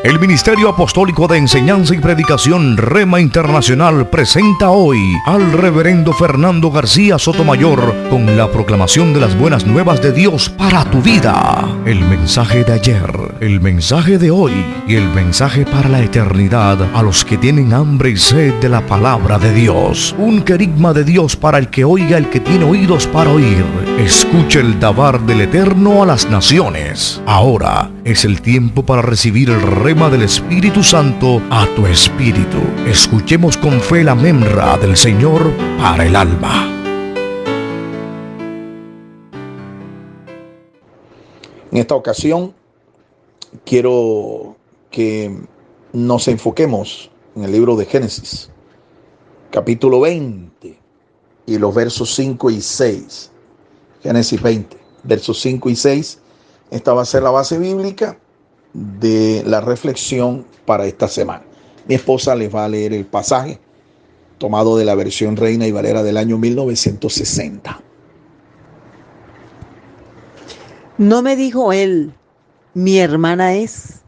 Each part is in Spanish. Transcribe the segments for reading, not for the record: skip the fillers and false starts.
El Ministerio Apostólico de Enseñanza y Predicación Rema Internacional presenta hoy al Reverendo Fernando García Sotomayor con la proclamación de las buenas nuevas de Dios para tu vida. El mensaje de ayer, el mensaje de hoy y el mensaje para la eternidad a los que tienen hambre y sed de la palabra de Dios. Un querigma de Dios para el que oiga, el que tiene oídos para oír. Escuche el dabar del Eterno a las naciones. Ahora es el tiempo para recibir el rema del Espíritu Santo a tu espíritu. Escuchemos con fe la memra del Señor para el alma. En esta ocasión quiero que nos enfoquemos en el libro de Génesis, capítulo 20 y los versos 5 y 6. Génesis 20, versos 5 y 6. Esta va a ser la base bíblica de la reflexión para esta semana. Mi esposa les va a leer el pasaje tomado de la versión Reina y Valera del año 1960. No me dijo él, mi hermana es,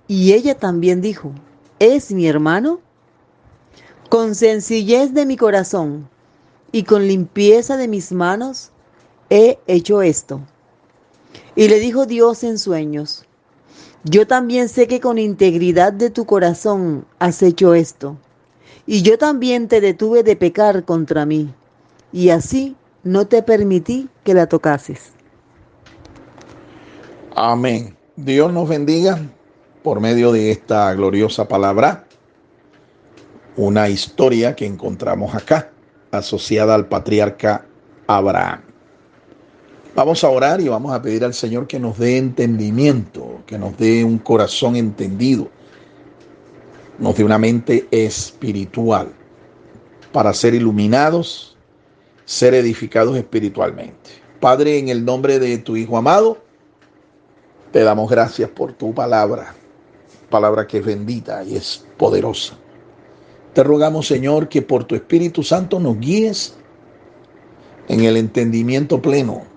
y ella también dijo, ¿es mi hermano? Con sencillez de mi corazón y con limpieza de mis manos he hecho esto. Y le dijo Dios en sueños, yo también sé que con integridad de tu corazón has hecho esto, y yo también te detuve de pecar contra mí, y así no te permití que la tocases. Amén. Dios nos bendiga por medio de esta gloriosa palabra. Una historia que encontramos acá, asociada al patriarca Abraham. Vamos a orar y vamos a pedir al Señor que nos dé entendimiento, que nos dé un corazón entendido, nos dé una mente espiritual para ser iluminados, ser edificados espiritualmente. Padre, en el nombre de tu Hijo amado, te damos gracias por tu palabra, palabra que es bendita y es poderosa. Te rogamos, Señor, que por tu Espíritu Santo nos guíes en el entendimiento pleno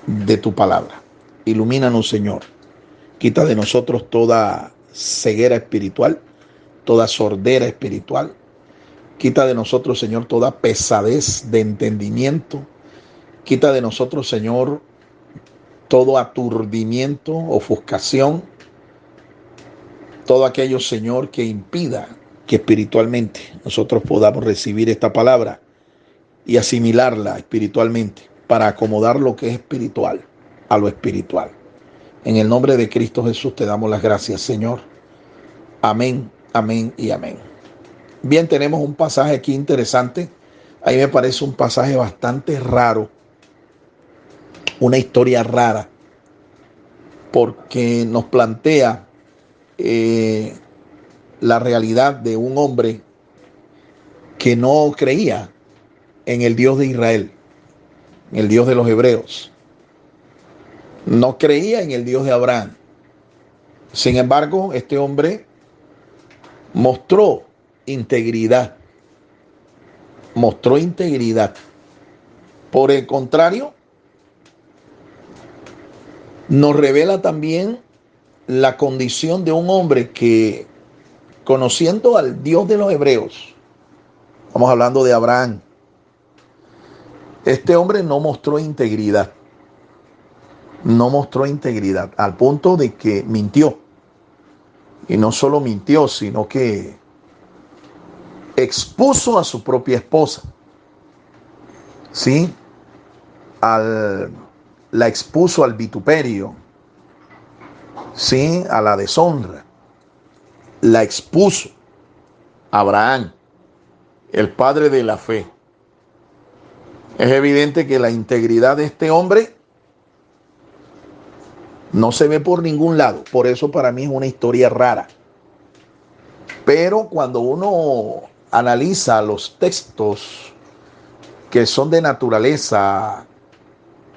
de tu palabra. Ilumínanos, Señor. Quita de nosotros toda ceguera espiritual, toda sordera espiritual. Quita de nosotros, Señor, toda pesadez de entendimiento. Quita de nosotros, Señor, todo aturdimiento, ofuscación, todo aquello, Señor, que impida que espiritualmente nosotros podamos recibir esta palabra y asimilarla espiritualmente para acomodar lo que es espiritual a lo espiritual. En el nombre de Cristo Jesús te damos las gracias, Señor. Amén, amén y amén. Bien, tenemos un pasaje aquí interesante. A mí me parece un pasaje bastante raro, una historia rara, porque nos plantea la realidad de un hombre que no creía en el Dios de Israel, en el Dios de los hebreos. No creía en el Dios de Abraham. Sin embargo, este hombre mostró integridad. Por el contrario, nos revela también la condición de un hombre que, conociendo al Dios de los hebreos, estamos hablando de Abraham, este hombre no mostró integridad. No mostró integridad al punto de que mintió. Y no solo mintió, sino que expuso a su propia esposa. ¿Sí? La expuso al vituperio. ¿Sí? A la deshonra. La expuso. Abraham, el padre de la fe. Es evidente que la integridad de este hombre no se ve por ningún lado. Por eso para mí es una historia rara. Pero cuando uno analiza los textos que son de naturaleza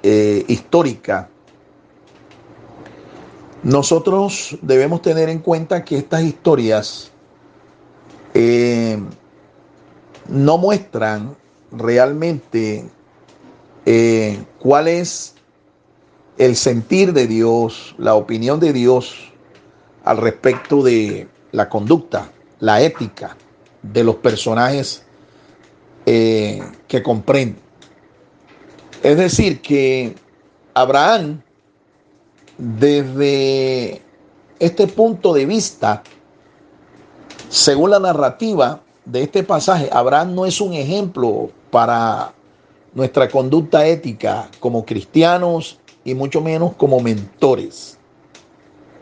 histórica, nosotros debemos tener en cuenta que estas historias no muestran realmente cuál es el sentir de Dios, la opinión de Dios al respecto de la conducta, la ética de los personajes que comprende. Es decir, que Abraham, desde este punto de vista, según la narrativa de este pasaje, Abraham no es un ejemplo para nuestra conducta ética como cristianos y mucho menos como mentores,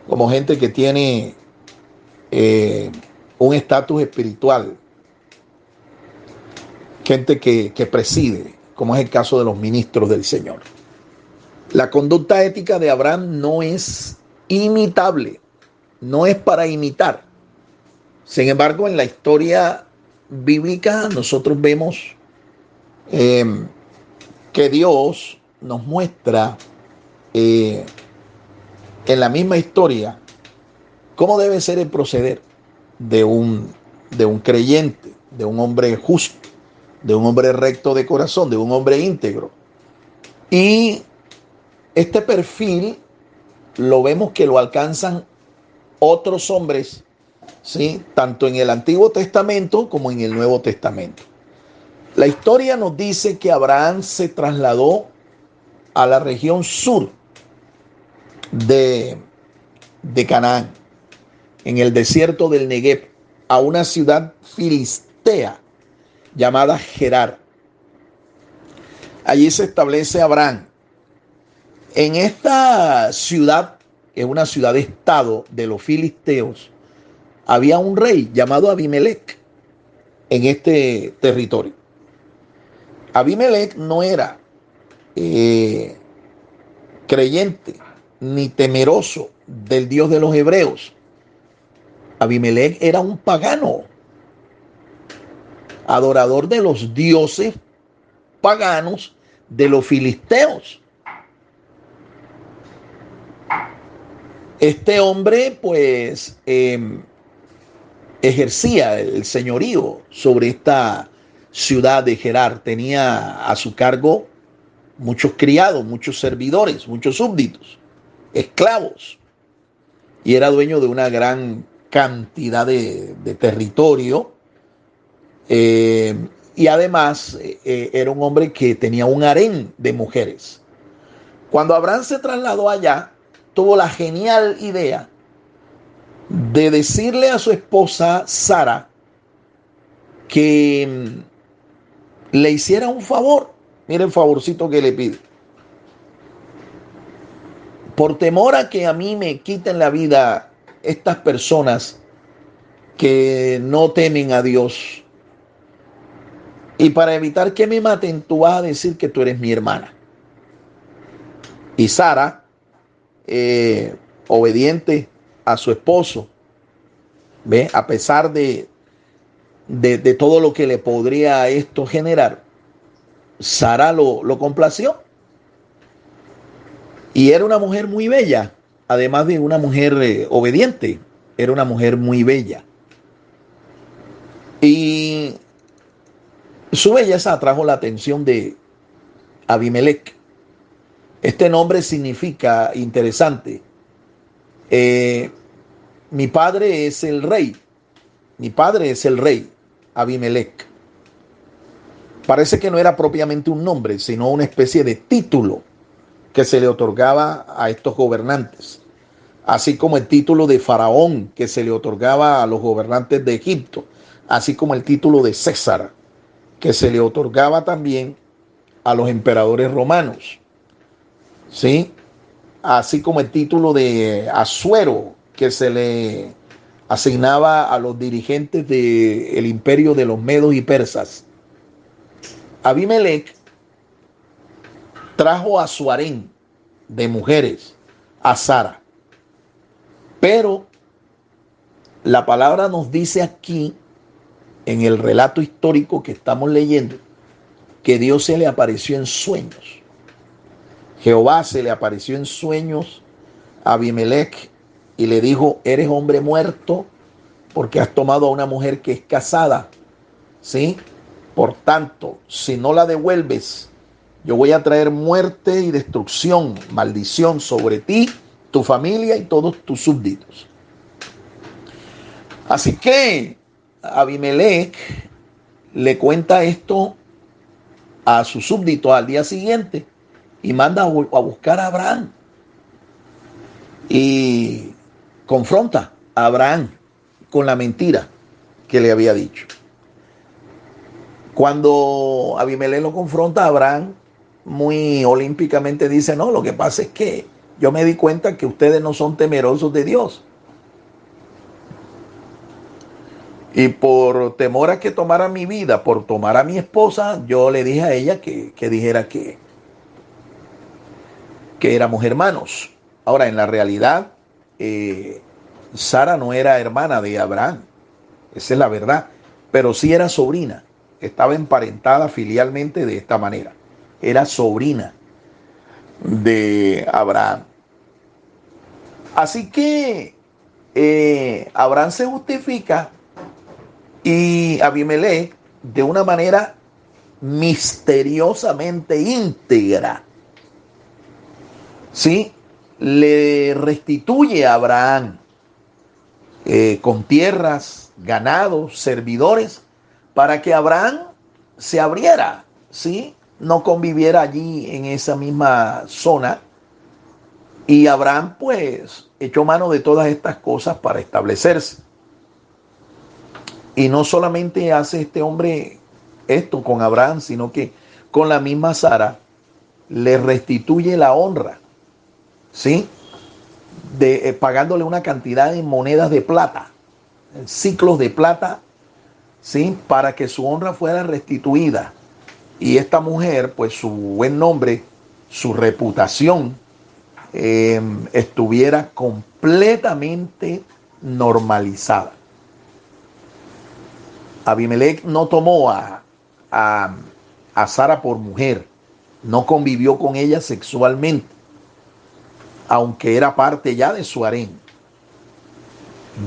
como gente que tiene un estatus espiritual, gente que preside, como es el caso de los ministros del Señor. La conducta ética de Abraham no es imitable, no es para imitar. Sin embargo, en la historia bíblica nosotros vemos que Dios nos muestra en la misma historia cómo debe ser el proceder de un creyente, de un hombre justo, de un hombre recto de corazón, de un hombre íntegro. Y este perfil lo vemos que lo alcanzan otros hombres, ¿sí? Tanto en el Antiguo Testamento como en el Nuevo Testamento. La historia nos dice que Abraham se trasladó a la región sur de Canaán, en el desierto del Negev, a una ciudad filistea llamada Gerar. Allí se establece Abraham. En esta ciudad, que es una ciudad-estado de los filisteos, había un rey llamado Abimelech en este territorio. Abimelech no era creyente ni temeroso del Dios de los hebreos. Abimelech era un pagano, adorador de los dioses paganos de los filisteos. Este hombre pues ejercía el señorío sobre esta ciudad de Gerar. Tenía a su cargo muchos criados, muchos servidores, muchos súbditos, esclavos, y era dueño de una gran cantidad de territorio, y además era un hombre que tenía un harén de mujeres. Cuando Abraham se trasladó allá, tuvo la genial idea de decirle a su esposa Sara que le hiciera un favor. Mire el favorcito que le pide. Por temor a que a mí me quiten la vida estas personas que no temen a Dios, y para evitar que me maten, tú vas a decir que tú eres mi hermana. Y Sara, obediente a su esposo, ¿ve? A pesar de todo lo que le podría esto generar, Sara lo complació. Y era una mujer muy bella, además de una mujer obediente, era una mujer muy bella. Y su belleza atrajo la atención de Abimelech. Este nombre significa interesante. Mi padre es el rey. Mi padre es el rey, Abimelech. Parece que no era propiamente un nombre, sino una especie de título que se le otorgaba a estos gobernantes. Así como el título de faraón que se le otorgaba a los gobernantes de Egipto. Así como el título de César que se le otorgaba también a los emperadores romanos. ¿Sí? Así como el título de Asuero que se le asignaba a los dirigentes del imperio de los medos y persas. Abimelech trajo a su harén de mujeres, a Sara. Pero la palabra nos dice aquí, en el relato histórico que estamos leyendo, que Dios se le apareció en sueños. Jehová se le apareció en sueños a Abimelech y le dijo: eres hombre muerto porque has tomado a una mujer que es casada, ¿sí? Por tanto, si no la devuelves, yo voy a traer muerte y destrucción, maldición sobre ti, tu familia y todos tus súbditos. Así que Abimelech le cuenta esto a su súbdito al día siguiente y manda a buscar a Abraham y confronta a Abraham con la mentira que le había dicho. Cuando Abimelech lo confronta, Abraham muy olímpicamente dice: no, lo que pasa es que yo me di cuenta que ustedes no son temerosos de Dios. Y por temor a que tomara mi vida, por tomar a mi esposa, yo le dije a ella que dijera que éramos hermanos. Ahora, en la realidad, Sara no era hermana de Abraham. Esa es la verdad. Pero sí era sobrina. Estaba emparentada filialmente de esta manera. Era sobrina de Abraham. Así que Abraham se justifica y Abimelech, de una manera misteriosamente íntegra, ¿sí?, le restituye a Abraham con tierras, ganados, servidores, para que Abraham se abriera, ¿sí?, no conviviera allí en esa misma zona. Y Abraham pues echó mano de todas estas cosas para establecerse. Y no solamente hace este hombre esto con Abraham, sino que con la misma Sara le restituye la honra, ¿sí?, pagándole una cantidad de monedas de plata, ciclos de plata, ¿sí?, para que su honra fuera restituida. Y esta mujer, pues su buen nombre, su reputación, estuviera completamente normalizada. Abimelech no tomó a Sara por mujer, no convivió con ella sexualmente, aunque era parte ya de su harén.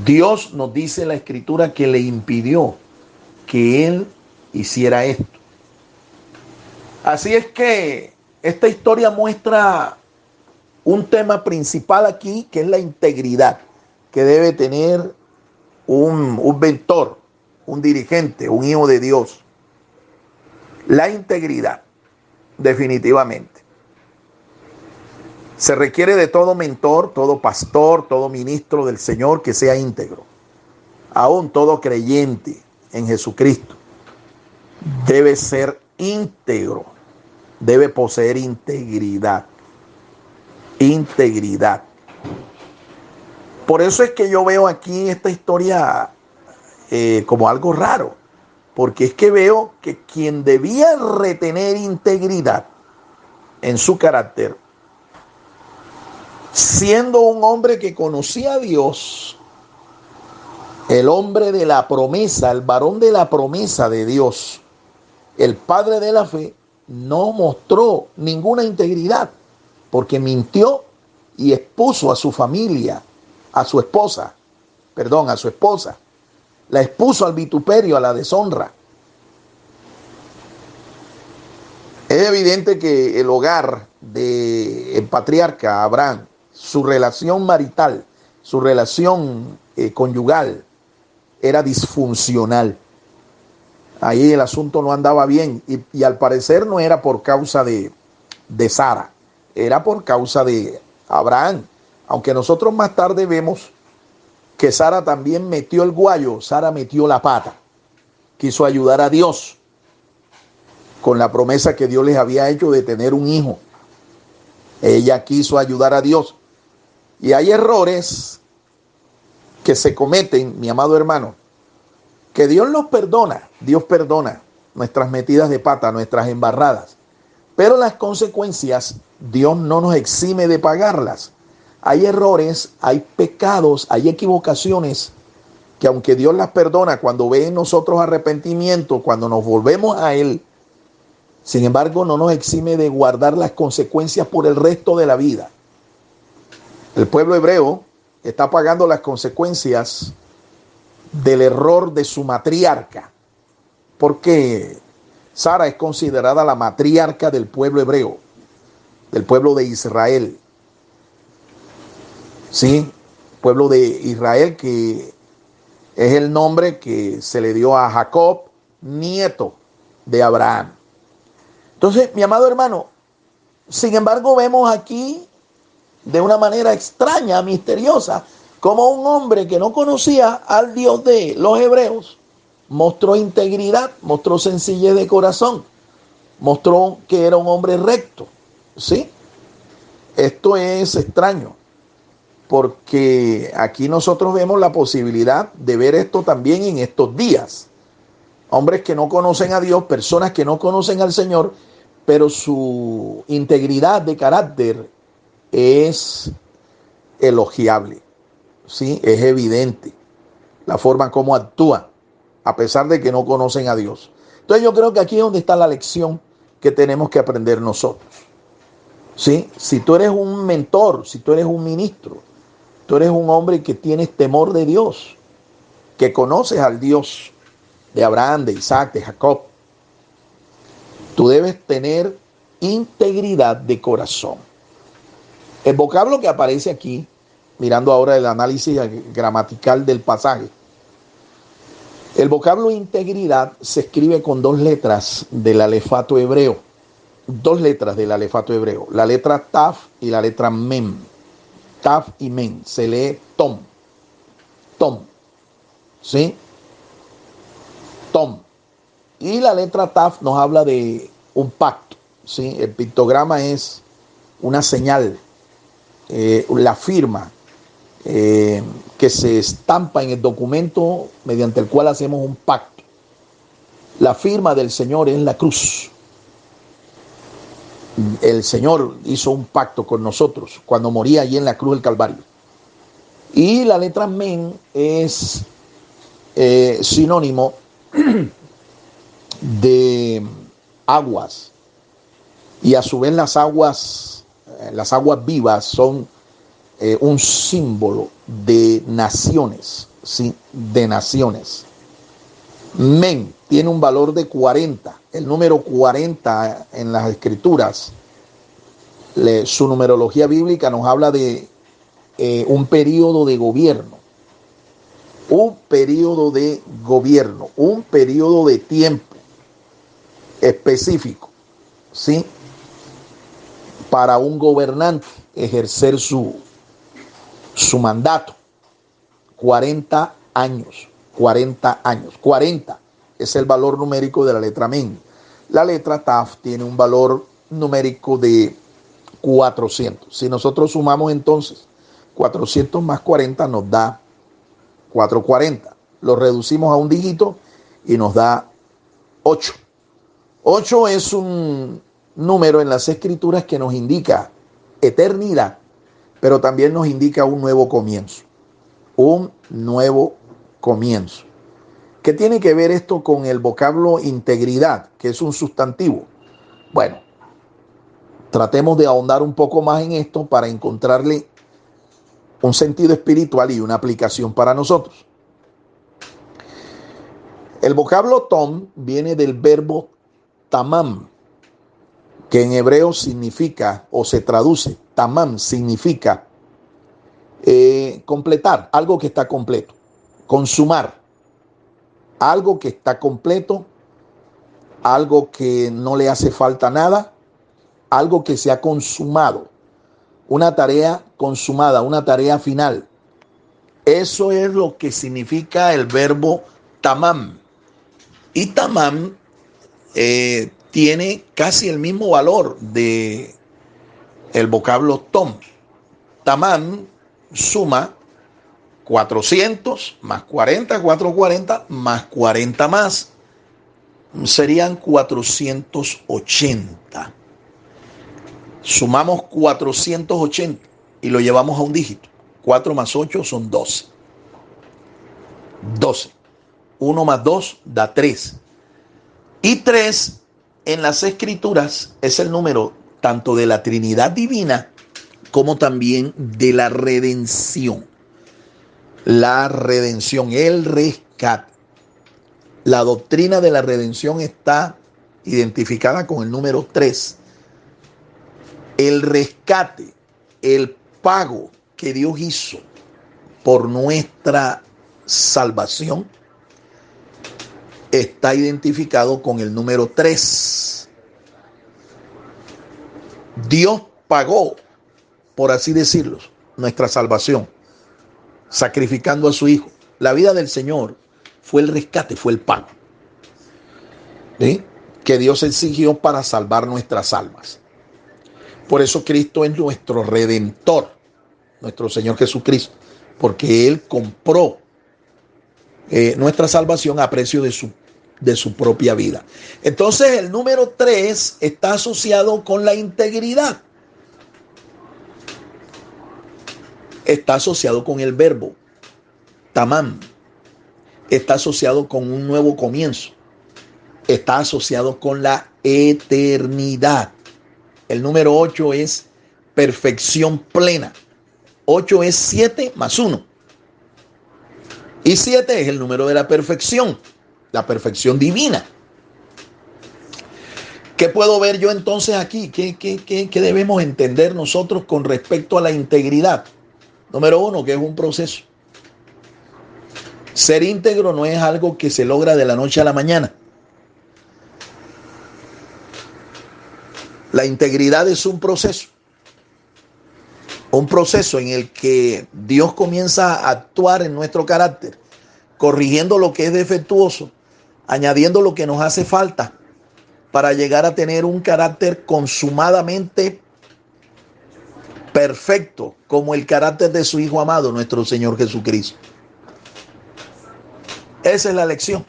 Dios nos dice en la Escritura que le impidió que él hiciera esto. Así es que esta historia muestra un tema principal aquí, que es la integridad que debe tener un mentor, un dirigente, un hijo de Dios. La integridad, definitivamente. Se requiere de todo mentor, todo pastor, todo ministro del Señor que sea íntegro. Aún todo creyente en Jesucristo debe ser íntegro, debe poseer integridad. Integridad. Por eso es que yo veo aquí esta historia como algo raro, porque es que veo que quien debía retener integridad en su carácter, siendo un hombre que conocía a Dios, el hombre de la promesa, el varón de la promesa de Dios, el padre de la fe, no mostró ninguna integridad, porque mintió y expuso a su familia, a su esposa, la expuso al vituperio, a la deshonra. Es evidente que el hogar del patriarca Abraham, su relación marital, su relación conyugal, era disfuncional. Ahí el asunto no andaba bien y al parecer no era por causa de Sara, era por causa de Abraham. Aunque nosotros más tarde vemos que Sara también metió el guayo, Sara metió la pata, quiso ayudar a Dios con la promesa que Dios les había hecho de tener un hijo. Ella quiso ayudar a Dios. Y hay errores que se cometen, mi amado hermano, que Dios los perdona. Dios perdona nuestras metidas de pata, nuestras embarradas. Pero las consecuencias, Dios no nos exime de pagarlas. Hay errores, hay pecados, hay equivocaciones que aunque Dios las perdona cuando ve en nosotros arrepentimiento, cuando nos volvemos a Él, sin embargo no nos exime de guardar las consecuencias por el resto de la vida. El pueblo hebreo está pagando las consecuencias del error de su matriarca, porque Sara es considerada la matriarca del pueblo hebreo, del pueblo de Israel. Sí, pueblo de Israel que Es el nombre que se le dio a Jacob, nieto de Abraham. Entonces, mi amado hermano, sin embargo, vemos aquí de una manera extraña, misteriosa, como un hombre que no conocía al Dios de los hebreos mostró integridad, mostró sencillez de corazón, mostró que era un hombre recto. ¿Sí? Esto es extraño, porque aquí nosotros vemos la posibilidad de ver esto también en estos días. Hombres que no conocen a Dios, personas que no conocen al Señor, pero su integridad de carácter es elogiable, ¿sí? Es evidente la forma como actúan, a pesar de que no conocen a Dios. Entonces yo creo que aquí es donde está la lección que tenemos que aprender nosotros. ¿Sí? Si tú eres un mentor, si tú eres un ministro, tú eres un hombre que tienes temor de Dios, que conoces al Dios de Abraham, de Isaac, de Jacob, tú debes tener integridad de corazón. El vocablo que aparece aquí, mirando ahora el análisis gramatical del pasaje, el vocablo integridad se escribe con dos letras del alefato hebreo. Dos letras del alefato hebreo. La letra Taf y la letra Mem. Taf y Mem. Se lee Tom. Tom. ¿Sí? Tom. Y la letra Taf nos habla de un pacto. ¿Sí? El pictograma es una señal. La firma. Que se estampa en el documento mediante el cual hacemos un pacto. La firma del Señor es la cruz. El Señor hizo un pacto con nosotros cuando moría allí en la cruz del Calvario. Y la letra Men es sinónimo de aguas. Y a su vez las aguas vivas son un símbolo de naciones, ¿sí? De naciones. Men tiene un valor de 40. El número 40 en las escrituras, su numerología bíblica nos habla de un periodo de gobierno. Un periodo de gobierno, un periodo de tiempo específico, ¿sí? Para un gobernante ejercer su mandato. 40 años. 40 años. 40 es el valor numérico de la letra Men. La letra Taf tiene un valor numérico de 400. Si nosotros sumamos entonces 400 más 40 nos da 440. Lo reducimos a un dígito y nos da 8. 8 es un número en las escrituras que nos indica eternidad, pero también nos indica un nuevo comienzo. Un nuevo comienzo. ¿Qué tiene que ver esto con el vocablo integridad, que es un sustantivo? Bueno, tratemos de ahondar un poco más en esto para encontrarle un sentido espiritual y una aplicación para nosotros. El vocablo tom viene del verbo tamam, que en hebreo significa, o se traduce, tamam significa completar, algo que está completo, consumar, algo que está completo, algo que no le hace falta nada, algo que se ha consumado, una tarea consumada, una tarea final. Eso es lo que significa el verbo tamam. Y tamam tiene casi el mismo valor de el vocablo tom. Tamam suma 400 más 40, 440 más 40 más. Serían 480. Sumamos 480 y lo llevamos a un dígito. 4 más 8 son 12. 12. 1 más 2 da 3. Y 3 en las escrituras es el número tanto de la Trinidad divina como también de la redención. La redención, el rescate. La doctrina de la redención está identificada con el número 3. El rescate, el pago que Dios hizo por nuestra salvación está identificado con el número 3. Dios pagó, por así decirlo, nuestra salvación, sacrificando a su Hijo. La vida del Señor fue el rescate, fue el pago, ¿sí?, que Dios exigió para salvar nuestras almas. Por eso Cristo es nuestro Redentor, nuestro Señor Jesucristo, porque Él compró nuestra salvación a precio de su propia vida. Entonces el número 3 está asociado con la integridad. Está asociado con el verbo tamam. Está asociado con un nuevo comienzo. Está asociado con la eternidad. El número 8 es perfección plena. 8 es 7 más 1. Y 7 es el número de la perfección divina. ¿Qué puedo ver yo entonces aquí? ¿Qué debemos entender nosotros con respecto a la integridad? Número 1, que es un proceso. Ser íntegro no es algo que se logra de la noche a la mañana. La integridad es un proceso en el que Dios comienza a actuar en nuestro carácter, corrigiendo lo que es defectuoso, añadiendo lo que nos hace falta para llegar a tener un carácter consumadamente perfecto, como el carácter de su Hijo amado, nuestro Señor Jesucristo. Esa es la lección.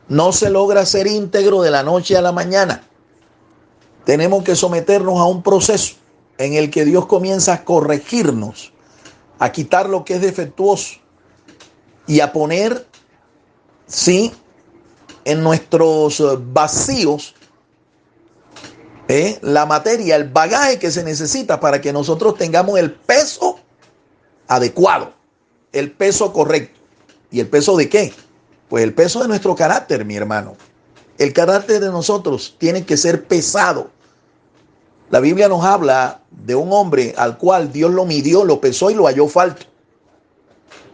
No se logra ser íntegro de la noche a la mañana. Tenemos que someternos a un proceso en el que Dios comienza a corregirnos, a quitar lo que es defectuoso y a poner, sí, en nuestros vacíos la materia, el bagaje que se necesita para que nosotros tengamos el peso adecuado, el peso correcto. ¿Y el peso de qué? Pues el peso de nuestro carácter, mi hermano. El carácter de nosotros tiene que ser pesado. La Biblia nos habla de un hombre al cual Dios lo midió, lo pesó y lo halló falto.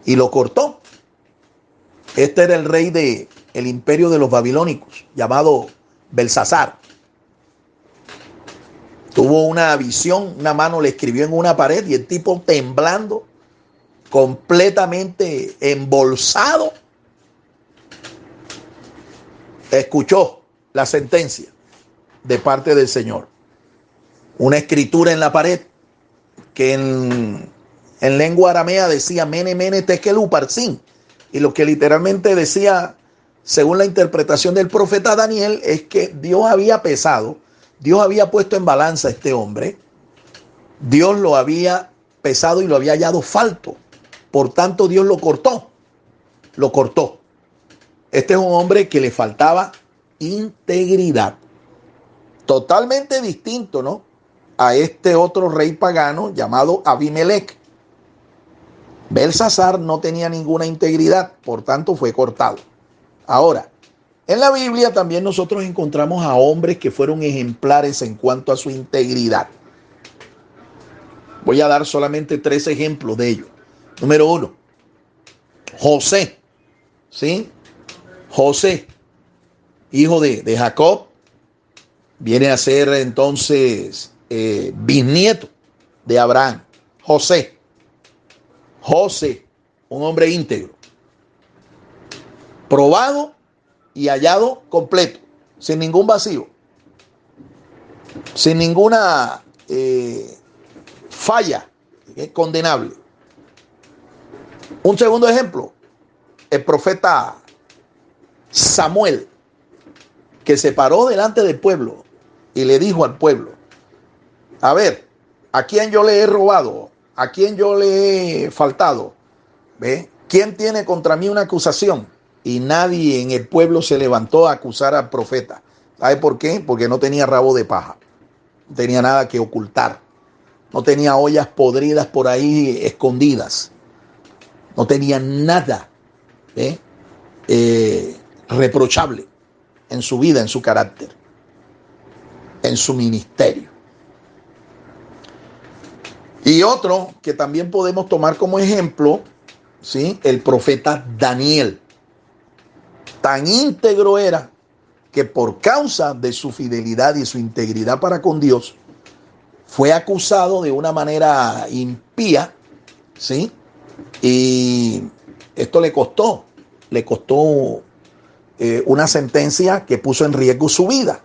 Y lo cortó. Este era el rey del imperio de los babilónicos, llamado Belsasar. Tuvo una visión, una mano le escribió en una pared y el tipo, temblando, completamente embolsado, escuchó la sentencia de parte del Señor. Una escritura en la pared que en lengua aramea decía mene mene tekel uparsin, y lo que literalmente decía, según la interpretación del profeta Daniel, es que Dios había pesado, Dios había puesto en balanza a este hombre, Dios lo había pesado y lo había hallado falto, por tanto Dios lo cortó. Este es un hombre que le faltaba integridad, totalmente distinto, ¿no?, a este otro rey pagano llamado Abimelech. Belsasar no tenía ninguna integridad, por tanto fue cortado. Ahora, en la Biblia también nosotros encontramos a hombres que fueron ejemplares en cuanto a su integridad. Voy a dar solamente 3 ejemplos de ellos. Número 1, José, ¿sí? José, hijo de Jacob, viene a ser entonces bisnieto de Abraham. José, un hombre íntegro, probado y hallado completo, sin ningún vacío, sin ninguna falla condenable. Un segundo ejemplo, el profeta Samuel, que se paró delante del pueblo y le dijo al pueblo: a ver, ¿a quién yo le he robado? ¿A quién yo le he faltado? ¿Ve? ¿Quién tiene contra mí una acusación? Y nadie en el pueblo se levantó a acusar al profeta. ¿Sabe por qué? Porque no tenía rabo de paja, no tenía nada que ocultar, no tenía ollas podridas por ahí escondidas, no tenía nada reprochable en su vida, en su carácter, en su ministerio. Y otro que también podemos tomar como ejemplo ¿sí? El profeta Daniel. Tan íntegro era que por causa de su fidelidad y su integridad para con Dios, fue acusado de una manera impía, ¿sí? Y esto le costó una sentencia que puso en riesgo su vida,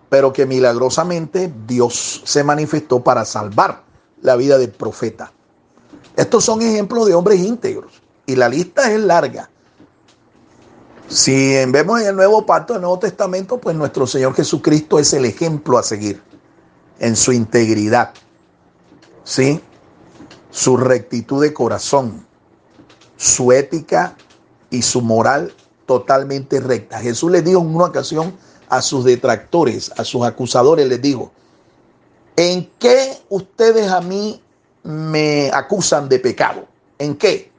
pero que milagrosamente Dios se manifestó para salvar la vida del profeta. Estos son ejemplos de hombres íntegros y la lista es larga. Si vemos en el Nuevo Pacto, el Nuevo Testamento, pues nuestro Señor Jesucristo es el ejemplo a seguir en su integridad, ¿sí? Su rectitud de corazón, su ética y su moral totalmente recta. Jesús les dijo en una ocasión a sus detractores, a sus acusadores, les dijo: ¿en qué ustedes a mí me acusan de pecado? ¿En qué?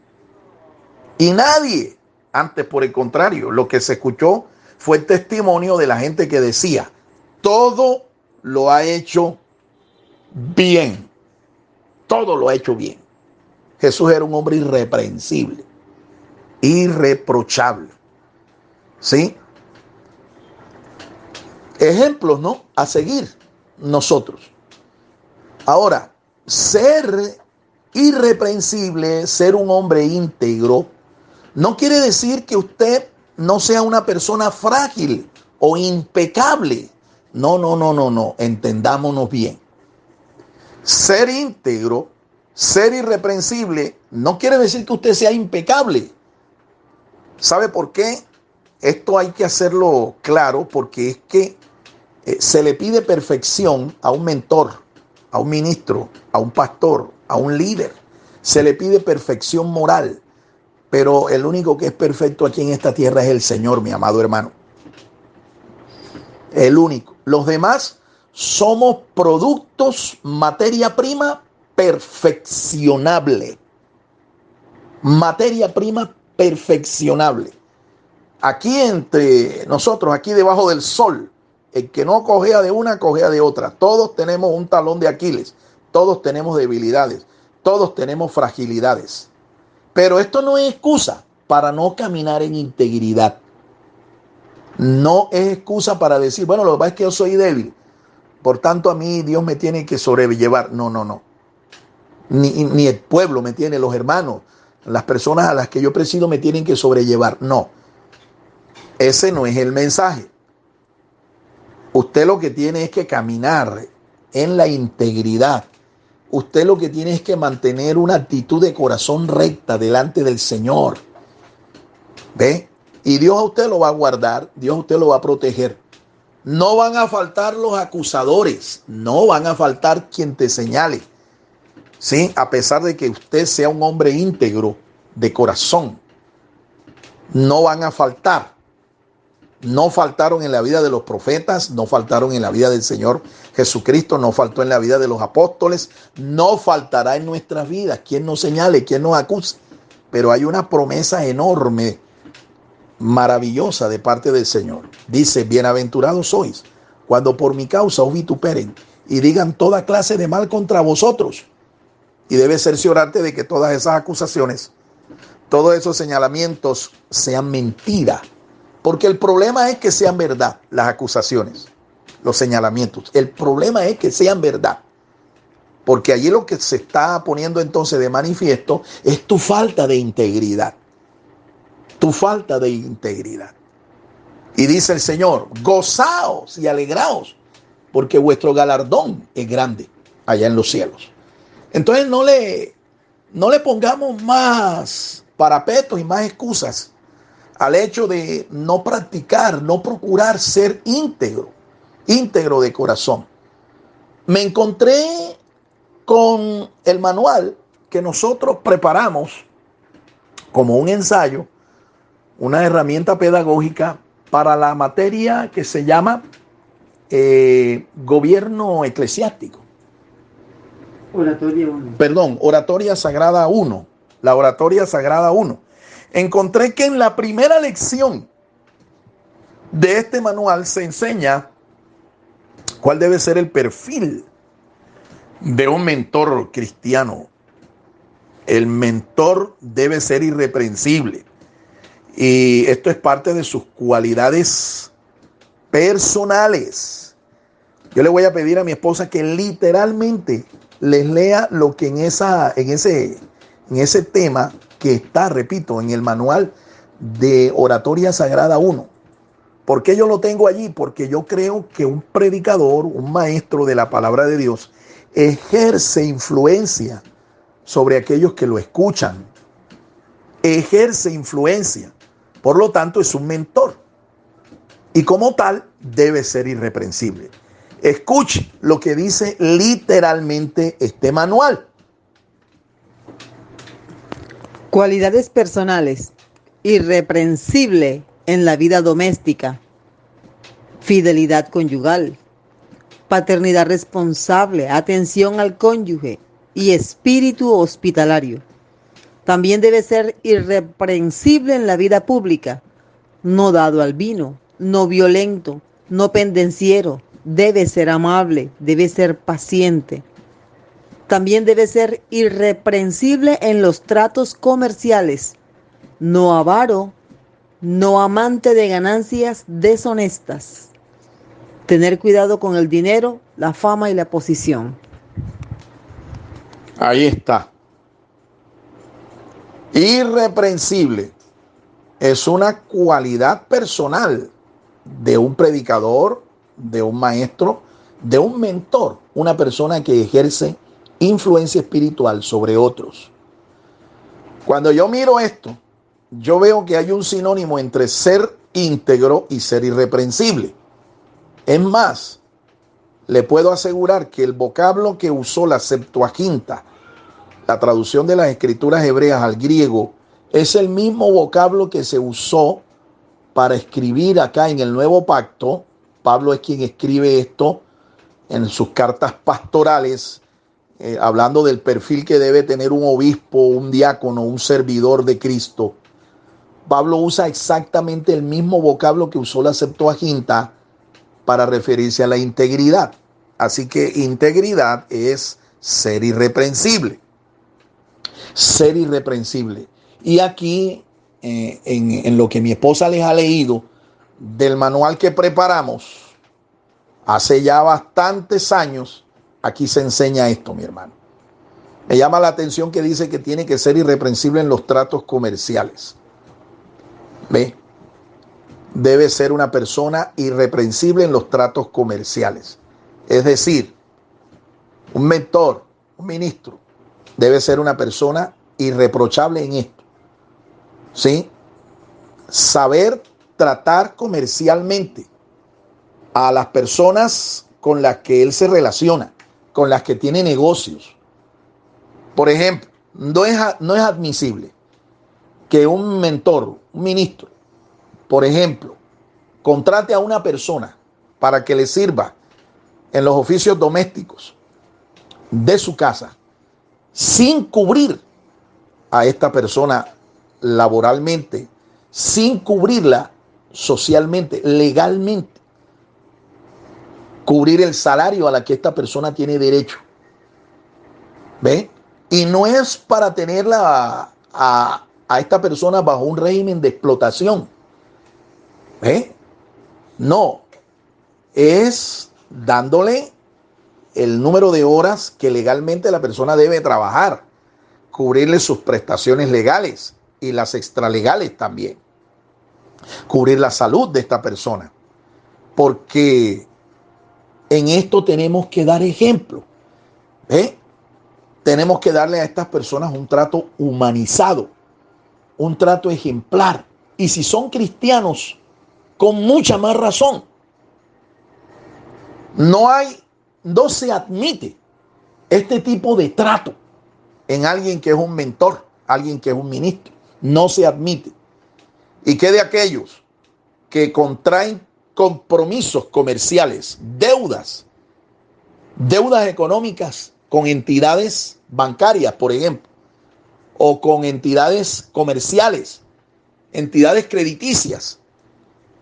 Y nadie. Antes, por el contrario, lo que se escuchó fue el testimonio de la gente que decía: todo lo ha hecho bien. Todo lo ha hecho bien. Jesús era un hombre irreprensible, irreprochable. ¿Sí? Ejemplos, ¿no? A seguir nosotros. Ahora, ser irreprensible, ser un hombre íntegro, no quiere decir que usted no sea una persona frágil o impecable. No. Entendámonos bien. Ser íntegro, ser irreprensible, no quiere decir que usted sea impecable. ¿Sabe por qué? Esto hay que hacerlo claro, porque es que se le pide perfección a un mentor, a un ministro, a un pastor, a un líder. Se le pide perfección moral. Pero el único que es perfecto aquí en esta tierra es el Señor, mi amado hermano. El único. Los demás somos productos, materia prima perfeccionable. Materia prima perfeccionable. Aquí entre nosotros, aquí debajo del sol, el que no cojea de una, cojea de otra. Todos tenemos un talón de Aquiles. Todos tenemos debilidades. Todos tenemos fragilidades. Pero esto no es excusa para no caminar en integridad. No es excusa para decir, bueno, lo que pasa es que yo soy débil, por tanto a mí Dios me tiene que sobrellevar. No. Ni el pueblo me tiene, los hermanos, las personas a las que yo presido me tienen que sobrellevar. No, ese no es el mensaje. Usted lo que tiene es que caminar en la integridad. Usted lo que tiene es que mantener una actitud de corazón recta delante del Señor. ¿Ve? Y Dios a usted lo va a guardar, Dios a usted lo va a proteger. No van a faltar los acusadores, no van a faltar quien te señale. ¿Sí? A pesar de que usted sea un hombre íntegro de corazón, no van a faltar. No faltaron en la vida de los profetas, no faltaron en la vida del Señor Jesucristo, no faltó en la vida de los apóstoles, no faltará en nuestras vidas. Quien nos señale, quien nos acuse. Pero hay una promesa enorme, maravillosa de parte del Señor. Dice: bienaventurados sois cuando por mi causa os vituperen y digan toda clase de mal contra vosotros. Y debe cerciorarte de que todas esas acusaciones, todos esos señalamientos sean mentira. Porque el problema es que sean verdad las acusaciones, los señalamientos. El problema es que sean verdad. Porque allí lo que se está poniendo entonces de manifiesto es tu falta de integridad. Tu falta de integridad. Y dice el Señor: gozaos y alegraos, porque vuestro galardón es grande allá en los cielos. Entonces no le pongamos más parapetos y más excusas al hecho de no practicar, no procurar ser íntegro de corazón. Me encontré con el manual que nosotros preparamos como un ensayo, una herramienta pedagógica para la materia que se llama gobierno eclesiástico. Oratoria 1. Perdón, Oratoria Sagrada 1. La Oratoria Sagrada 1. Encontré que en la primera lección de este manual se enseña cuál debe ser el perfil de un mentor cristiano El mentor debe ser irreprensible. Y esto es parte de sus cualidades personales. Yo le voy a pedir a mi esposa que literalmente les lea lo que en ese tema que está, repito, en el manual de Oratoria Sagrada 1. ¿Por qué yo lo tengo allí? Porque yo creo que un predicador, un maestro de la palabra de Dios, ejerce influencia sobre aquellos que lo escuchan. Ejerce influencia. Por lo tanto, es un mentor. Y como tal, debe ser irreprensible. Escuche lo que dice literalmente este manual. Cualidades personales. Irreprensible en la vida doméstica. Fidelidad conyugal. Paternidad responsable. Atención al cónyuge. Y espíritu hospitalario. También debe ser irreprensible en la vida pública. No dado al vino. No violento. No pendenciero. Debe ser amable. Debe ser paciente. También debe ser irreprensible en los tratos comerciales, no avaro, no amante de ganancias deshonestas. Tener cuidado con el dinero, la fama y la posición. Ahí está. Irreprensible es una cualidad personal de un predicador, de un maestro, de un mentor, una persona que ejerce influencia espiritual sobre otros. Cuando yo miro esto, yo veo que hay un sinónimo entre ser íntegro y ser irreprensible. Es más, le puedo asegurar que el vocablo que usó la Septuaginta, la traducción de las escrituras hebreas al griego, es el mismo vocablo que se usó para escribir acá en el Nuevo Pacto. Pablo es quien escribe esto en sus cartas pastorales, hablando del perfil que debe tener un obispo, un diácono, un servidor de Cristo. Pablo usa exactamente el mismo vocablo que usó la Septuaginta para referirse a la integridad. Así que integridad es ser irreprensible. Ser irreprensible. Y aquí, en lo que mi esposa les ha leído del manual que preparamos hace ya bastantes años, aquí se enseña esto, mi hermano. Me llama la atención que dice que tiene que ser irreprensible en los tratos comerciales. ¿Ve? Debe ser una persona irreprensible en los tratos comerciales. Es decir, un mentor, un ministro, debe ser una persona irreprochable en esto. ¿Sí? Saber tratar comercialmente a las personas con las que él se relaciona, con las que tiene negocios. Por ejemplo, no es admisible que un mentor, un ministro, por ejemplo, contrate a una persona para que le sirva en los oficios domésticos de su casa sin cubrir a esta persona laboralmente, sin cubrirla socialmente, legalmente, cubrir el salario a la que esta persona tiene derecho. ¿Ve? Y no es para tenerla a esta persona bajo un régimen de explotación. ¿Ve? No, es dándole el número de horas que legalmente la persona debe trabajar, cubrirle sus prestaciones legales y las extralegales también, cubrir la salud de esta persona, porque en esto tenemos que dar ejemplo. ¿Eh? Tenemos que darle a estas personas un trato humanizado, un trato ejemplar. Y si son cristianos, con mucha más razón. No se admite este tipo de trato en alguien que es un mentor, alguien que es un ministro. No se admite. ¿Y qué de aquellos que contraen compromisos comerciales, deudas económicas con entidades bancarias, por ejemplo, o con entidades comerciales, entidades crediticias,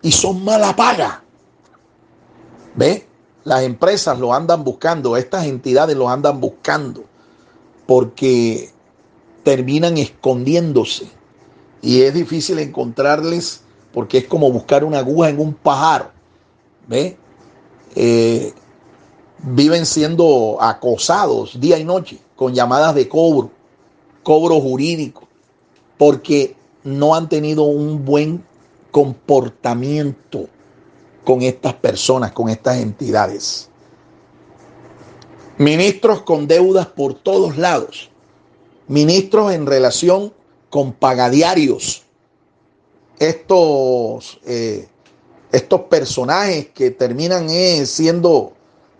y son mala paga? ¿Ve? Las empresas lo andan buscando, estas entidades lo andan buscando, porque terminan escondiéndose y es difícil encontrarles porque es como buscar una aguja en un pajar. ¿Ve? Viven siendo acosados día y noche con llamadas de cobro jurídico, porque no han tenido un buen comportamiento con estas personas, con estas entidades. Ministros con deudas por todos lados, ministros en relación con pagadiarios, estos personajes que terminan siendo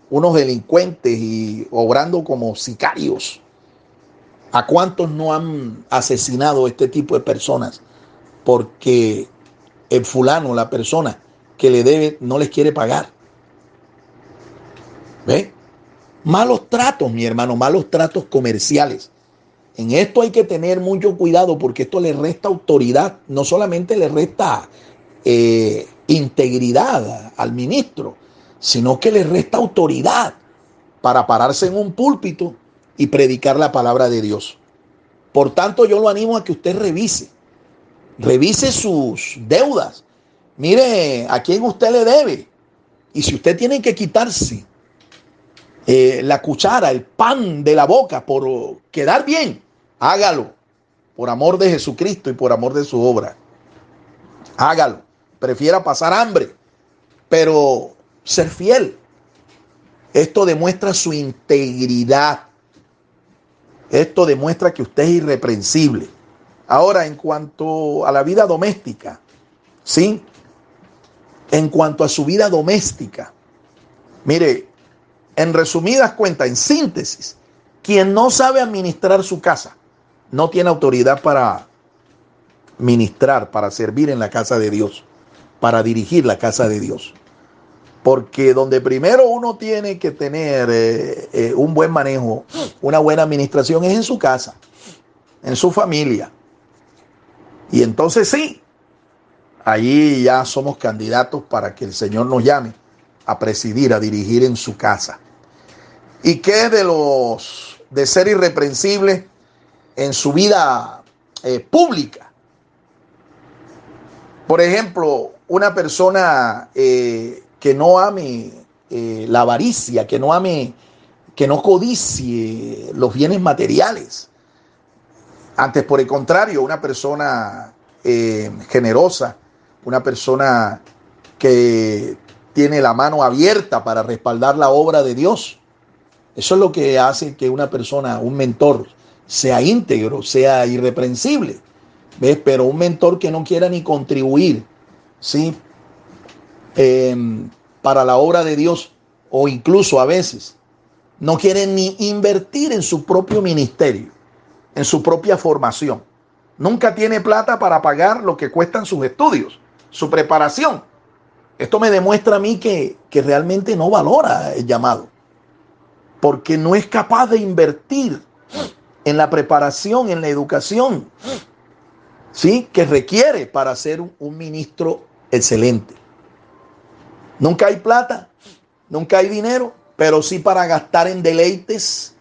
unos delincuentes y obrando como sicarios. ¿A cuántos no han asesinado este tipo de personas? Porque el fulano, la persona que le debe, no les quiere pagar. ¿Ve? Malos tratos, mi hermano, malos tratos comerciales. En esto hay que tener mucho cuidado porque esto le resta autoridad, no solamente le resta integridad al ministro, sino que le resta autoridad para pararse en un púlpito y predicar la palabra de Dios. Por tanto, yo lo animo a que usted revise sus deudas. Mire a quién usted le debe. Y si usted tiene que quitarse la cuchara, el pan de la boca por quedar bien, hágalo por amor de Jesucristo y por amor de su obra. Hágalo. Prefiera pasar hambre, pero ser fiel. Esto demuestra su integridad. Esto demuestra que usted es irreprensible. Ahora, en cuanto a la vida doméstica, ¿sí? En cuanto a su vida doméstica, mire, en resumidas cuentas, en síntesis, quien no sabe administrar su casa, no tiene autoridad para ministrar, para servir en la casa de Dios, para dirigir la casa de Dios. Porque donde primero uno tiene que tener un buen manejo, una buena administración, es en su casa, en su familia. Y entonces sí, allí ya somos candidatos para que el Señor nos llame a presidir, a dirigir en su casa. ¿Y qué de ser irreprensible en su vida pública? Por ejemplo, una persona que no ame la avaricia, que no codicie los bienes materiales. Antes, por el contrario, una persona generosa, una persona que tiene la mano abierta para respaldar la obra de Dios. Eso es lo que hace que una persona, un mentor, sea íntegro, sea irreprensible. ¿Ves? Pero un mentor que no quiera ni contribuir, ¿sí? Para la obra de Dios, o incluso a veces no quiere ni invertir en su propio ministerio, en su propia formación. Nunca tiene plata para pagar lo que cuestan sus estudios, su preparación. Esto me demuestra a mí que realmente no valora el llamado, porque no es capaz de invertir en la preparación, en la educación, ¿sí? Que requiere para ser un ministro excelente. Nunca hay plata, nunca hay dinero, pero sí para gastar en deleites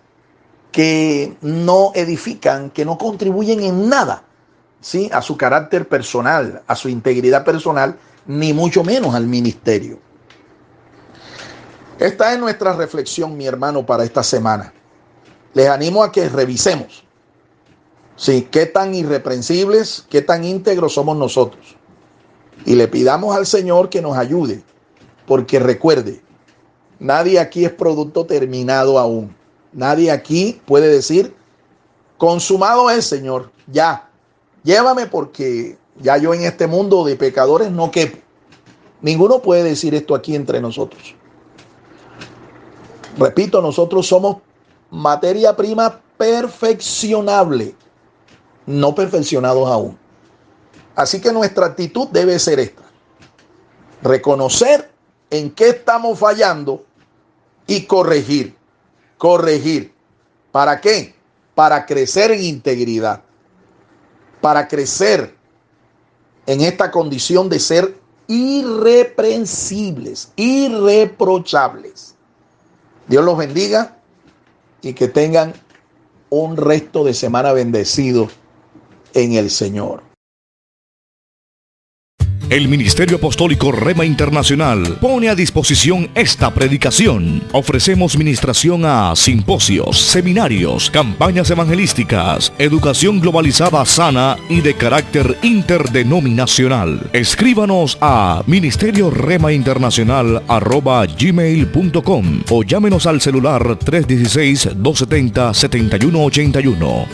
que no edifican, que no contribuyen en nada, ¿sí? A su carácter personal, a su integridad personal, ni mucho menos al ministerio. Esta es nuestra reflexión, mi hermano, para esta semana. Les animo a que revisemos, ¿sí? Qué tan irreprensibles, qué tan íntegros somos nosotros. Y le pidamos al Señor que nos ayude. Porque recuerde, nadie aquí es producto terminado aún. Nadie aquí puede decir, consumado es, Señor, ya, llévame porque ya yo en este mundo de pecadores no quepo. Ninguno puede decir esto aquí entre nosotros. Repito, nosotros somos materia prima perfeccionable, no perfeccionados aún. Así que nuestra actitud debe ser esta: reconocer en qué estamos fallando y corregir. ¿Para qué? Para crecer en integridad, para crecer en esta condición de ser irreprensibles, irreprochables. Dios los bendiga y que tengan un resto de semana bendecido en el Señor. El Ministerio Apostólico Rema Internacional pone a disposición esta predicación. Ofrecemos ministración a simposios, seminarios, campañas evangelísticas, educación globalizada sana y de carácter interdenominacional. Escríbanos a ministerioremainternacional@gmail.com o llámenos al celular 316-270-7181.